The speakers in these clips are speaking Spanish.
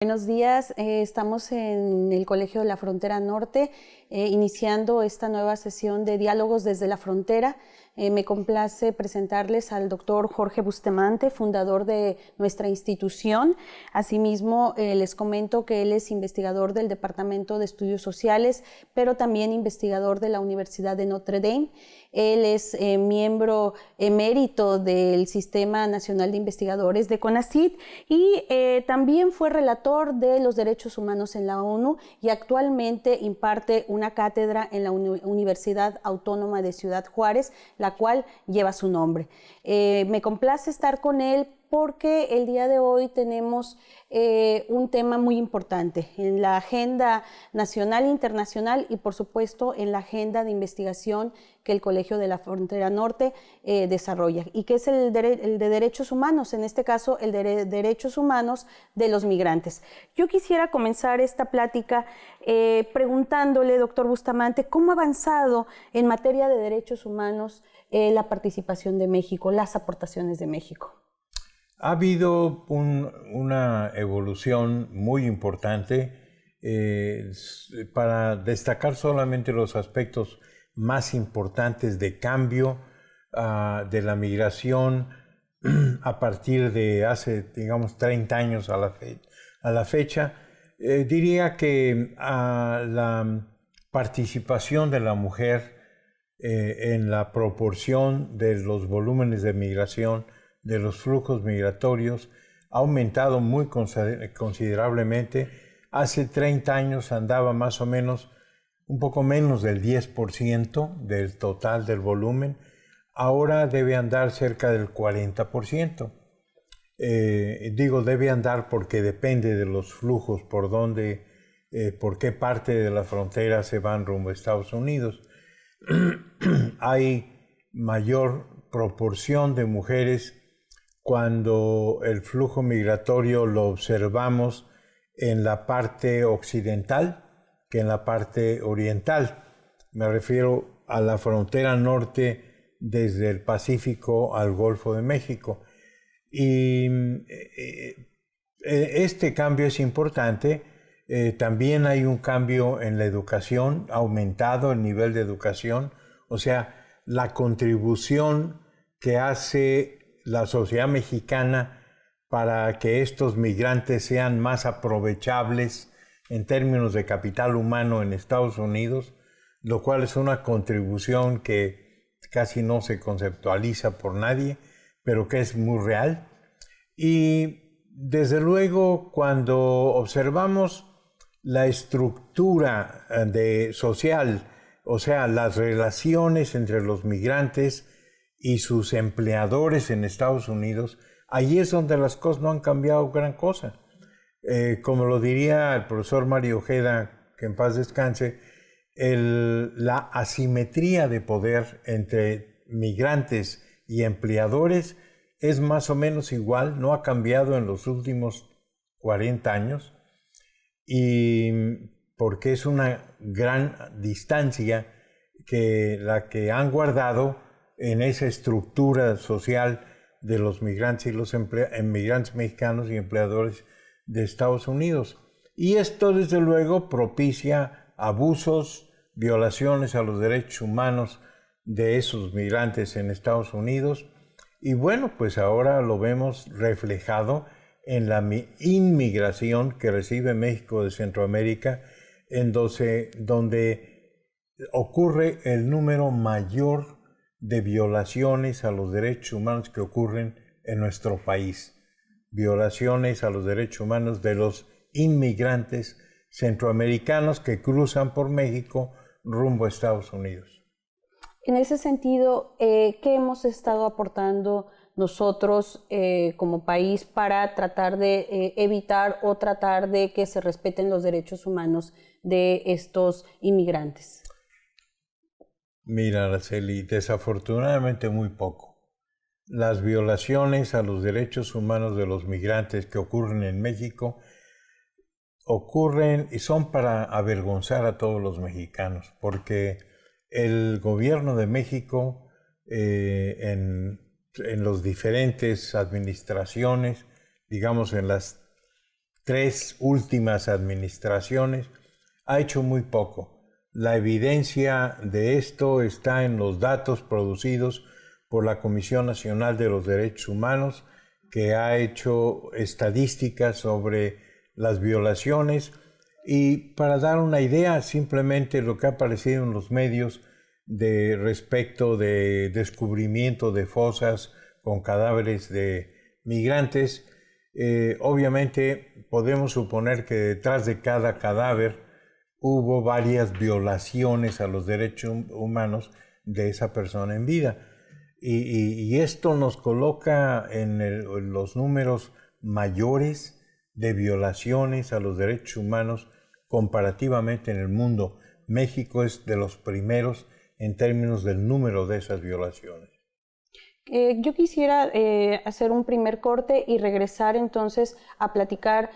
Buenos días, estamos en el Colegio de la Frontera Norte, iniciando esta nueva sesión de diálogos desde la frontera. Me complace presentarles al doctor Jorge Bustamante, fundador de nuestra institución. Asimismo, les comento que él es investigador del Departamento de Estudios Sociales, pero también investigador de la Universidad de Notre Dame. Él es miembro emérito del Sistema Nacional de Investigadores de CONACYT y también fue relator de los derechos humanos en la ONU y actualmente imparte una cátedra en la Universidad Autónoma de Ciudad Juárez, la cual lleva su nombre. Me complace estar con él porque el día de hoy tenemos un tema muy importante en la agenda nacional e internacional y por supuesto en la agenda de investigación que el Colegio de la Frontera Norte desarrolla y que es el de derechos humanos, en este caso el de derechos humanos de los migrantes. Yo quisiera comenzar esta plática preguntándole, doctor Bustamante, ¿cómo ha avanzado en materia de derechos humanos la participación de México, las aportaciones de México? Ha habido una evolución muy importante. Para destacar solamente los aspectos más importantes de cambio de la migración a partir de hace, digamos, 30 años a la fecha, diría que la participación de la mujer en la proporción de los volúmenes de migración, de los flujos migratorios, ha aumentado muy considerablemente. Hace 30 años andaba más o menos un poco menos del 10% del total del volumen. Ahora debe andar cerca del 40%. Digo debe andar porque depende de los flujos, por qué parte de la frontera se van rumbo a Estados Unidos. Hay mayor proporción de mujeres cuando el flujo migratorio lo observamos en la parte occidental que en la parte oriental. Me refiero a la frontera norte desde el Pacífico al Golfo de México. Y este cambio es importante. También hay un cambio en la educación, ha aumentado el nivel de educación, o sea, la contribución que hace la sociedad mexicana para que estos migrantes sean más aprovechables en términos de capital humano en Estados Unidos, lo cual es una contribución que casi no se conceptualiza por nadie, pero que es muy real. Y desde luego, cuando observamos la estructura social, o sea, las relaciones entre los migrantes y sus empleadores en Estados Unidos, allí es donde las cosas no han cambiado gran cosa. Como lo diría el profesor Mario Ojeda, que en paz descanse, la asimetría de poder entre migrantes y empleadores es más o menos igual, no ha cambiado en los últimos 40 años, y porque es una gran distancia la que han guardado en esa estructura social de los migrantes y los inmigrantes mexicanos y empleadores de Estados Unidos. Y esto, desde luego, propicia abusos, violaciones a los derechos humanos de esos migrantes en Estados Unidos. Y bueno, pues ahora lo vemos reflejado en la inmigración que recibe México de Centroamérica, donde ocurre el número mayor de violaciones a los derechos humanos que ocurren en nuestro país. Violaciones a los derechos humanos de los inmigrantes centroamericanos que cruzan por México rumbo a Estados Unidos. En ese sentido, ¿qué hemos estado aportando nosotros como país para tratar de evitar o tratar de que se respeten los derechos humanos de estos inmigrantes? Mira, Araceli, desafortunadamente muy poco. Las violaciones a los derechos humanos de los migrantes que ocurren en México ocurren y son para avergonzar a todos los mexicanos, porque el gobierno de México en las diferentes administraciones, digamos en las 3 últimas administraciones ha hecho muy poco. La evidencia de esto está en los datos producidos por la Comisión Nacional de los Derechos Humanos, que ha hecho estadísticas sobre las violaciones. Y para dar una idea, simplemente lo que ha aparecido en los medios respecto de descubrimiento de fosas con cadáveres de migrantes, obviamente podemos suponer que detrás de cada cadáver hubo varias violaciones a los derechos humanos de esa persona en vida. Y esto nos coloca en los números mayores de violaciones a los derechos humanos comparativamente en el mundo. México es de los primeros en términos del número de esas violaciones. Yo quisiera hacer un primer corte y regresar entonces a platicar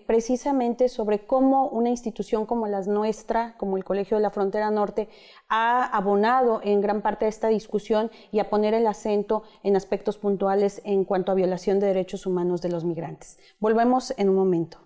precisamente sobre cómo una institución como la nuestra, como el Colegio de la Frontera Norte, ha abonado en gran parte de esta discusión y a poner el acento en aspectos puntuales en cuanto a violación de derechos humanos de los migrantes. Volvemos en un momento.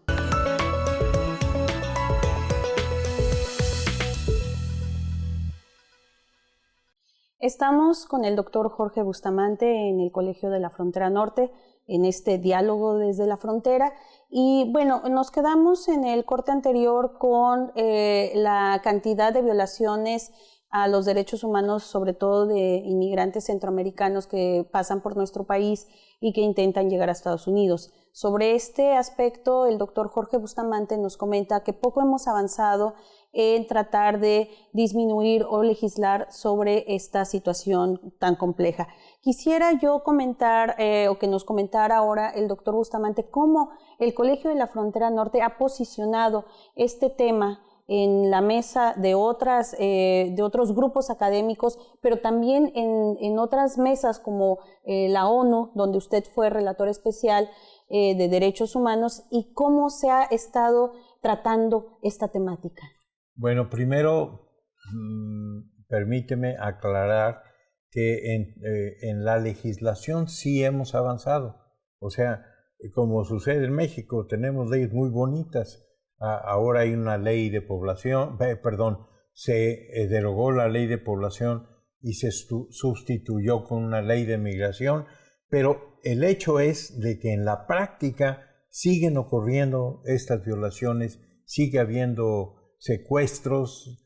Estamos con el doctor Jorge Bustamante en el Colegio de la Frontera Norte, en este diálogo desde la frontera. Y bueno, nos quedamos en el corte anterior con la cantidad de violaciones a los derechos humanos, sobre todo de inmigrantes centroamericanos que pasan por nuestro país y que intentan llegar a Estados Unidos. Sobre este aspecto, el doctor Jorge Bustamante nos comenta que poco hemos avanzado en tratar de disminuir o legislar sobre esta situación tan compleja. Quisiera yo comentar o que nos comentara ahora el doctor Bustamante cómo el Colegio de la Frontera Norte ha posicionado este tema en la mesa de otros grupos académicos, pero también en otras mesas como la ONU, donde usted fue relator especial de derechos humanos, y cómo se ha estado tratando esta temática. Bueno, primero permíteme aclarar que en la legislación sí hemos avanzado. O sea, como sucede en México, tenemos leyes muy bonitas. Ahora hay una ley de población, se derogó la ley de población y se sustituyó con una ley de migración, pero el hecho es de que en la práctica siguen ocurriendo estas violaciones, sigue habiendo secuestros,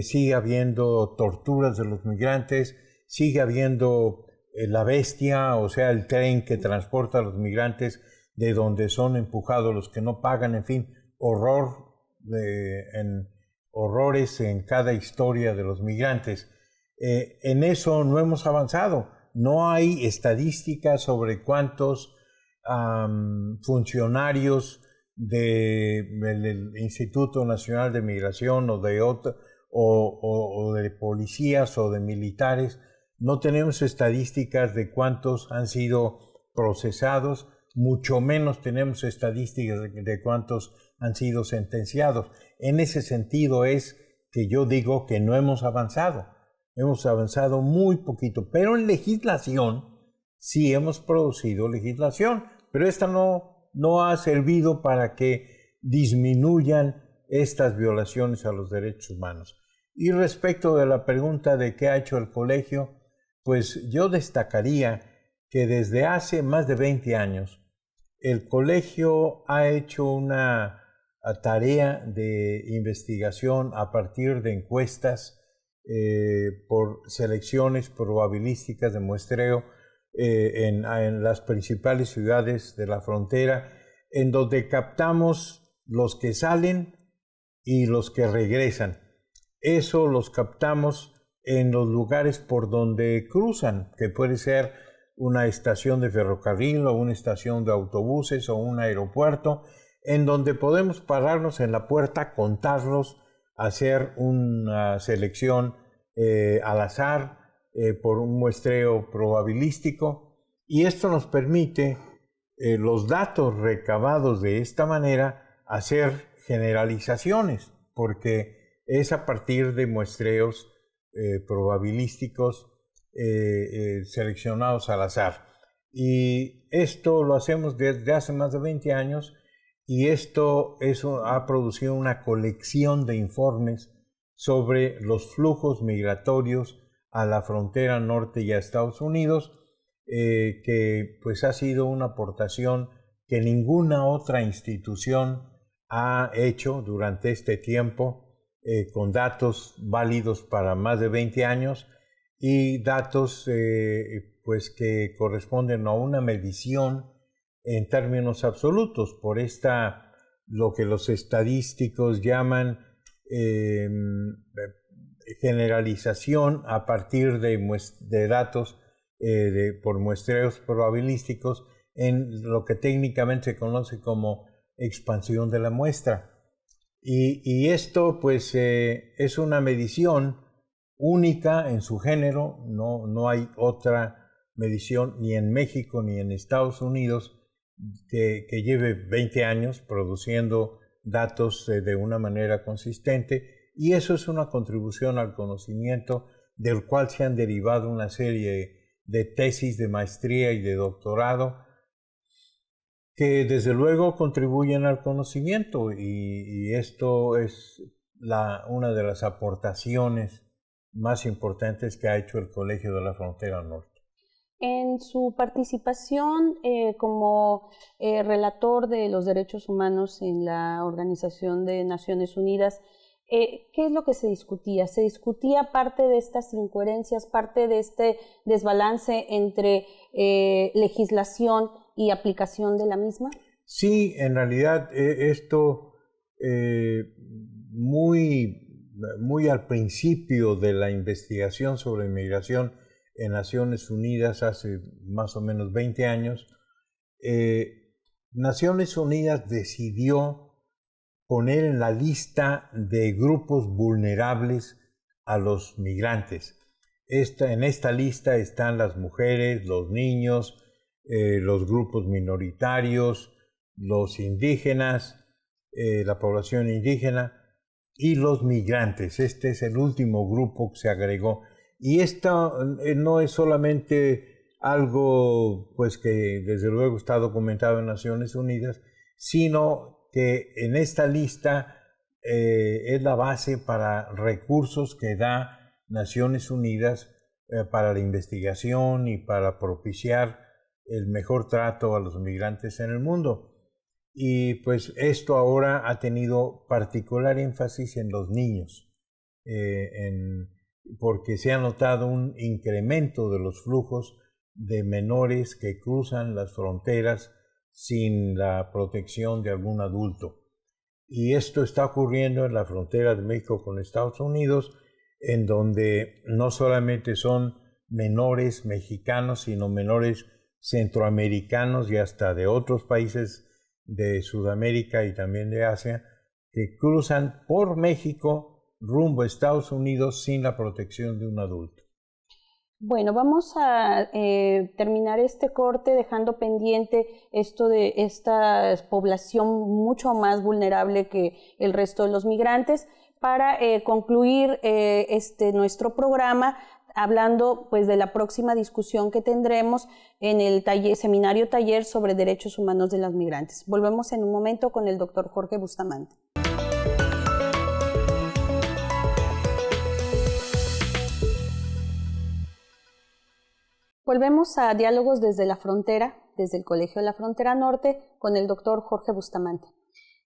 sigue habiendo torturas de los migrantes, sigue habiendo la bestia, o sea, el tren que transporta a los migrantes de donde son empujados los que no pagan, en fin, horrores en cada historia de los migrantes. En eso no hemos avanzado. No hay estadísticas sobre cuántos funcionarios del Instituto Nacional de Migración o de policías o de militares. No tenemos estadísticas de cuántos han sido procesados, mucho menos tenemos estadísticas de cuántos han sido sentenciados. En ese sentido es que yo digo que no hemos avanzado muy poquito, pero en legislación sí hemos producido legislación, pero esta no ha servido para que disminuyan estas violaciones a los derechos humanos. Y respecto de la pregunta de qué ha hecho el colegio, pues yo destacaría que desde hace más de 20 años el colegio ha hecho una tarea de investigación a partir de encuestas por selecciones probabilísticas de muestreo en las principales ciudades de la frontera, en donde captamos los que salen y los que regresan. Eso los captamos en los lugares por donde cruzan, que puede ser una estación de ferrocarril o una estación de autobuses o un aeropuerto, en donde podemos pararnos en la puerta, contarlos, hacer una selección al azar por un muestreo probabilístico, y esto nos permite los datos recabados de esta manera hacer generalizaciones, porque es a partir de muestreos probabilísticos seleccionados al azar. Y esto lo hacemos desde hace más de 20 años y eso ha producido una colección de informes sobre los flujos migratorios a la frontera norte y a Estados Unidos, que pues ha sido una aportación que ninguna otra institución ha hecho durante este tiempo, con datos válidos para más de 20 años y datos pues que corresponden a una medición en términos absolutos por lo que los estadísticos llaman generalización a partir de datos por muestreos probabilísticos en lo que técnicamente se conoce como expansión de la muestra. Y esto pues es una medición única en su género, no hay otra medición ni en México ni en Estados Unidos que lleve 20 años produciendo datos de una manera consistente, y eso es una contribución al conocimiento del cual se han derivado una serie de tesis de maestría y de doctorado que desde luego contribuyen al conocimiento, y esto es una de las aportaciones más importantes que ha hecho el Colegio de la Frontera Norte. En su participación como relator de los derechos humanos en la Organización de Naciones Unidas, ¿qué es lo que se discutía? ¿Se discutía parte de estas incoherencias, parte de este desbalance entre legislación y aplicación de la misma? Sí, en realidad esto muy al principio de la investigación sobre inmigración en Naciones Unidas hace más o menos 20 años, Naciones Unidas decidió poner en la lista de grupos vulnerables a los migrantes. En esta lista están las mujeres, los niños, los grupos minoritarios, los indígenas, la población indígena y los migrantes. Este es el último grupo que se agregó. Y esto no es solamente algo pues que desde luego está documentado en Naciones Unidas, sino que en esta lista es la base para recursos que da Naciones Unidas para la investigación y para propiciar el mejor trato a los migrantes en el mundo. Y pues esto ahora ha tenido particular énfasis en los niños, porque se ha notado un incremento de los flujos de menores que cruzan las fronteras sin la protección de algún adulto. Y esto está ocurriendo en la frontera de México con Estados Unidos, en donde no solamente son menores mexicanos, sino menores centroamericanos y hasta de otros países de Sudamérica y también de Asia, que cruzan por México rumbo a Estados Unidos sin la protección de un adulto. Bueno, vamos a terminar este corte dejando pendiente esto de esta población mucho más vulnerable que el resto de los migrantes para concluir nuestro programa hablando pues de la próxima discusión que tendremos en el seminario taller sobre derechos humanos de los migrantes. Volvemos en un momento con el doctor Jorge Bustamante. Volvemos a Diálogos desde la Frontera, desde el Colegio de la Frontera Norte, con el doctor Jorge Bustamante.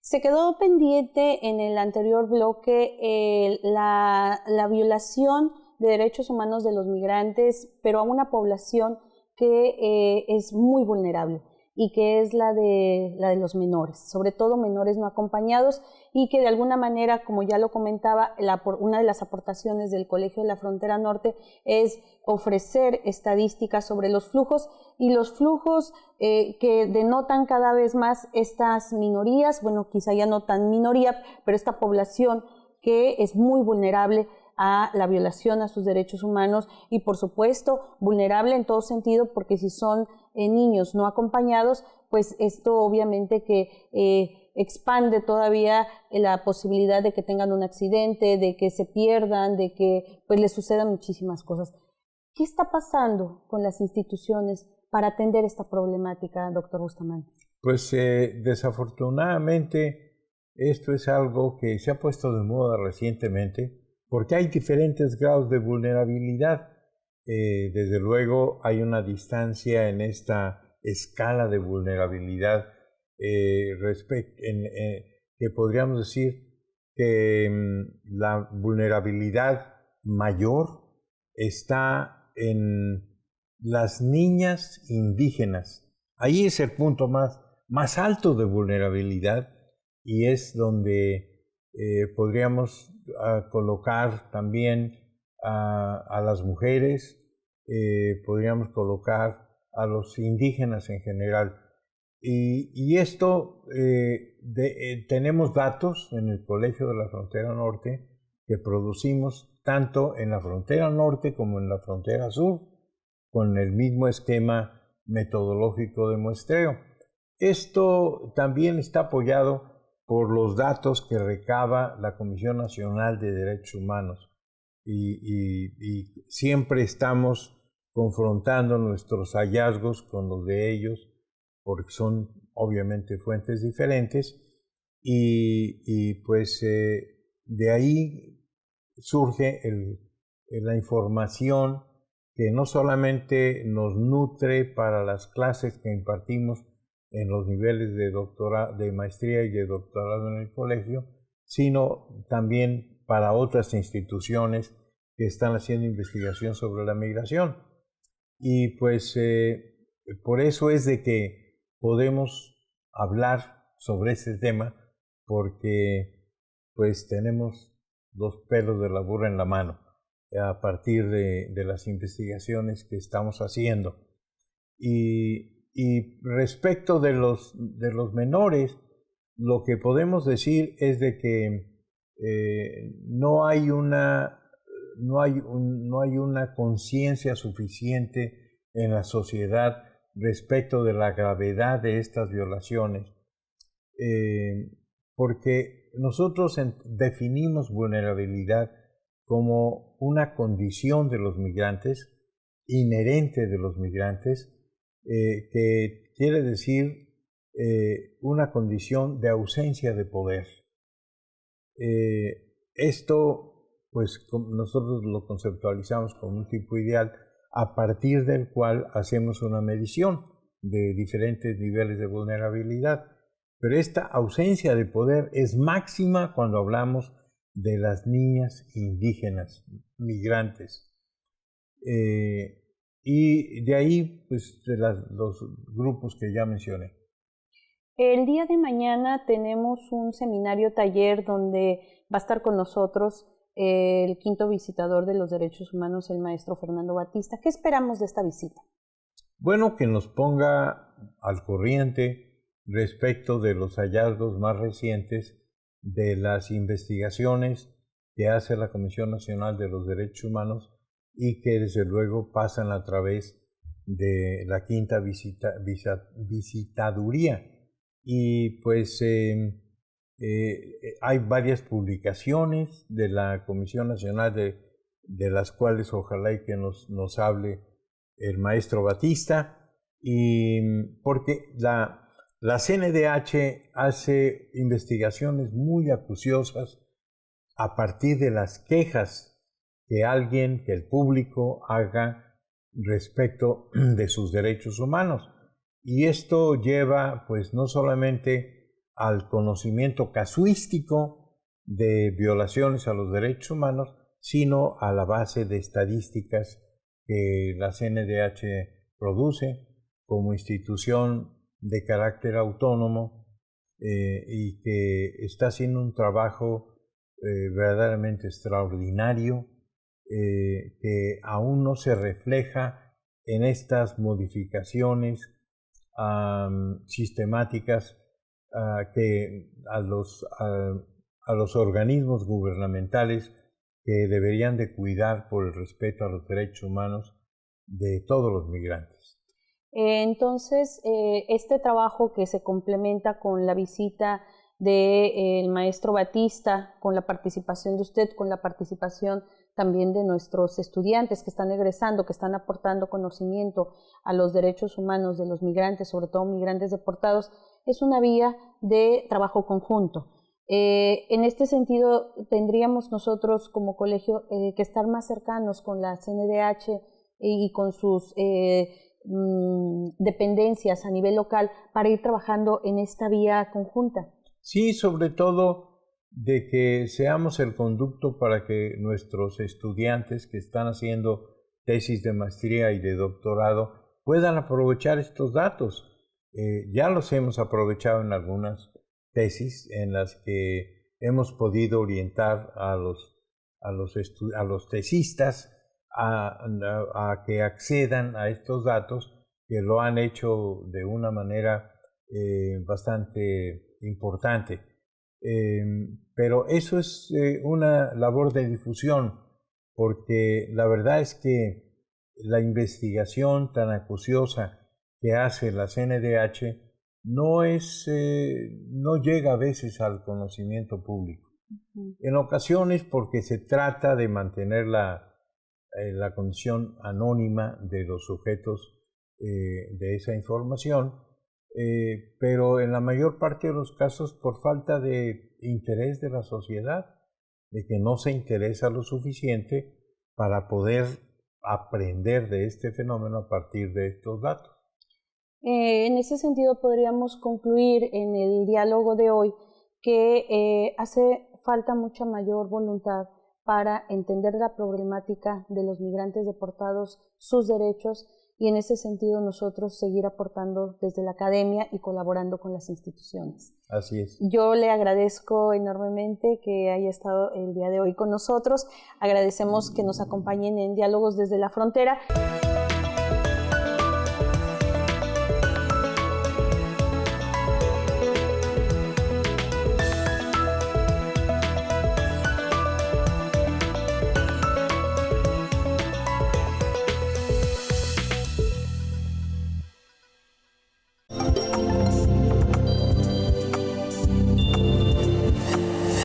Se quedó pendiente en el anterior bloque la violación de derechos humanos de los migrantes, pero a una población que es muy vulnerable y que es la de los menores, sobre todo menores no acompañados, y que de alguna manera, como ya lo comentaba, una de las aportaciones del Colegio de la Frontera Norte es ofrecer estadísticas sobre los flujos, y los flujos que denotan cada vez más estas minorías, bueno, quizá ya no tan minoría, pero esta población que es muy vulnerable a la violación a sus derechos humanos, y por supuesto vulnerable en todo sentido, porque si son niños no acompañados, pues esto obviamente que expande todavía la posibilidad de que tengan un accidente, de que se pierdan, de que pues les sucedan muchísimas cosas. ¿Qué está pasando con las instituciones para atender esta problemática, doctor Bustamante? Pues desafortunadamente esto es algo que se ha puesto de moda recientemente porque hay diferentes grados de vulnerabilidad. Desde luego hay una distancia en esta escala de vulnerabilidad que podríamos decir que la vulnerabilidad mayor está en las niñas indígenas. Ahí es el punto más alto de vulnerabilidad y es donde podríamos colocar también a las mujeres, podríamos colocar a los indígenas en general. Y esto, tenemos datos en el Colegio de la Frontera Norte que producimos tanto en la frontera norte como en la frontera sur, con el mismo esquema metodológico de muestreo. Esto también está apoyado por los datos que recaba la Comisión Nacional de Derechos Humanos y siempre estamos confrontando nuestros hallazgos con los de ellos porque son obviamente fuentes diferentes y pues de ahí surge la información que no solamente nos nutre para las clases que impartimos en los niveles de maestría y de doctorado en el colegio, sino también para otras instituciones que están haciendo investigación sobre la migración. Y pues por eso es de que podemos hablar sobre ese tema, porque pues tenemos los pelos de la burra en la mano a partir de las investigaciones que estamos haciendo. Y respecto de los menores, lo que podemos decir es de que no hay una conciencia suficiente en la sociedad respecto de la gravedad de estas violaciones, porque nosotros definimos vulnerabilidad como una condición de los migrantes, inherente de los migrantes, que quiere decir una condición de ausencia de poder. Esto, pues nosotros lo conceptualizamos como un tipo ideal a partir del cual hacemos una medición de diferentes niveles de vulnerabilidad. Pero esta ausencia de poder es máxima cuando hablamos de las niñas indígenas, migrantes. Y de ahí, pues, de los grupos que ya mencioné. El día de mañana tenemos un seminario taller donde va a estar con nosotros el quinto visitador de los derechos humanos, el maestro Fernando Batista. ¿Qué esperamos de esta visita? Bueno, que nos ponga al corriente respecto de los hallazgos más recientes de las investigaciones que hace la Comisión Nacional de los Derechos Humanos y que desde luego pasan a través de la quinta visitaduría. Y pues hay varias publicaciones de la Comisión Nacional de las cuales ojalá y que nos hable el maestro Batista, y porque la CNDH hace investigaciones muy acuciosas a partir de las quejas que el público haga respecto de sus derechos humanos. Y esto lleva pues no solamente al conocimiento casuístico de violaciones a los derechos humanos, sino a la base de estadísticas que la CNDH produce como institución de carácter autónomo y que está haciendo un trabajo verdaderamente extraordinario que aún no se refleja en estas modificaciones sistemáticas que a los organismos gubernamentales que deberían de cuidar por el respeto a los derechos humanos de todos los migrantes. Entonces, este trabajo que se complementa con la visita del maestro Batista, con la participación de usted, con la participación también de nuestros estudiantes que están egresando, que están aportando conocimiento a los derechos humanos de los migrantes, sobre todo migrantes deportados, es una vía de trabajo conjunto. En este sentido, tendríamos nosotros como colegio que estar más cercanos con la CNDH y con sus dependencias a nivel local para ir trabajando en esta vía conjunta. Sí, sobre todo de que seamos el conducto para que nuestros estudiantes que están haciendo tesis de maestría y de doctorado puedan aprovechar estos datos. Ya los hemos aprovechado en algunas tesis en las que hemos podido orientar a los tesistas a que accedan a estos datos, que lo han hecho de una manera bastante importante. Pero eso es una labor de difusión, porque la verdad es que la investigación tan acuciosa que hace la CNDH no llega a veces al conocimiento público. En ocasiones porque se trata de mantener la condición anónima de los sujetos de esa información, pero en la mayor parte de los casos por falta de interés de la sociedad, de que no se interesa lo suficiente para poder aprender de este fenómeno a partir de estos datos. En ese sentido, podríamos concluir en el diálogo de hoy que hace falta mucha mayor voluntad para entender la problemática de los migrantes deportados, sus derechos, y en ese sentido nosotros seguir aportando desde la academia y colaborando con las instituciones. Así es. Yo le agradezco enormemente que haya estado el día de hoy con nosotros. Agradecemos que nos acompañen en Diálogos desde la Frontera.